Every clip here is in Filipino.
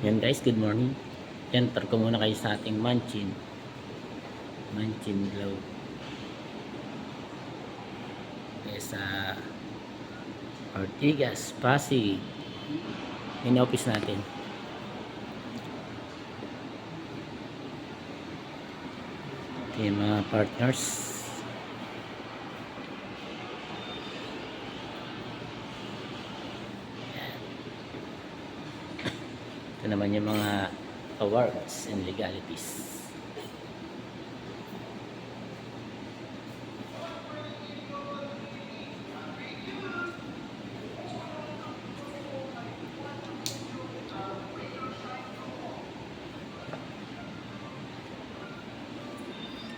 Yan guys, good morning. Enter ko muna kayo sa ating Manchin Glow. Sa Ortigas, Pasig. Yung office natin. Okay, mga partners. Ito naman yung mga awards and legalities.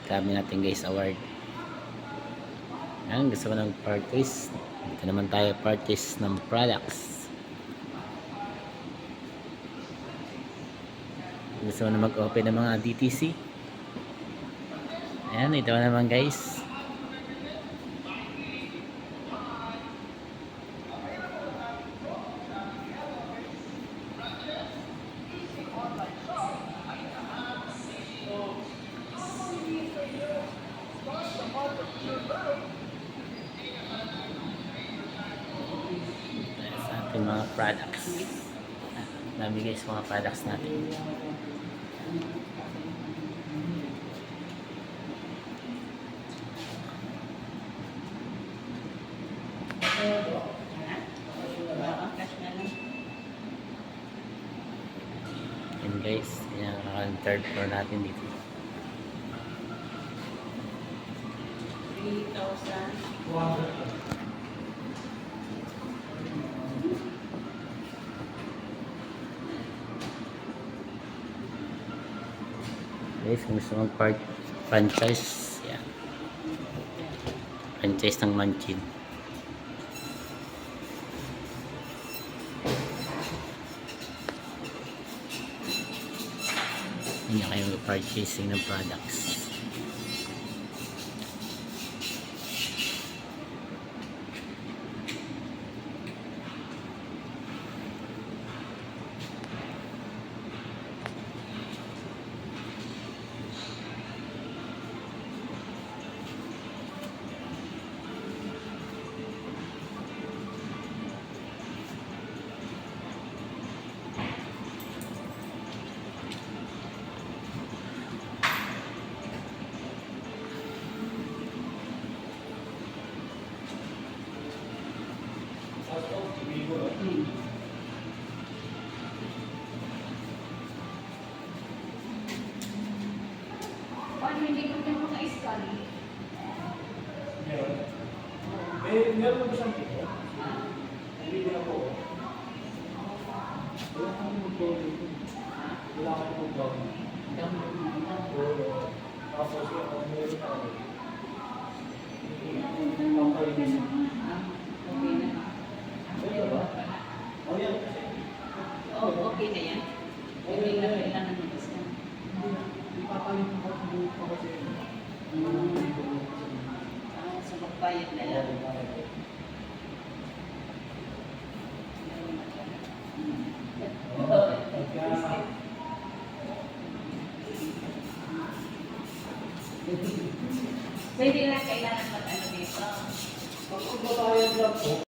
Kami natin guys award. Yan, gusto ko ng purchase. Dito naman tayo purchase ng products. Gusto na mag-open ng mga DTC. Ayan, ito naman guys. Sa ating mga products. Dami guys mga products natin. And guys, yan ang third floor natin dito. 3,000. Guys, kung gusto mag franchise, yan. Franchise ng Manchin. Hindi na kayo mag-purchasing ng products. Paano hindi ko yung mga iskali? Meron mo ba siyang pito? Hindi na ako. Wala kang mag-gawin dito. Wala kang mag-gawin. Tapos yung meron na ako. Okay na. Ito ba? Oh, yan. Okay na yan. Hindi na kailangan ng iskali. Ipapalit mo pa kasi. Sa magbayad na lang. Pwede na kailangan mag-ano dito. Pag magbabayad lang po,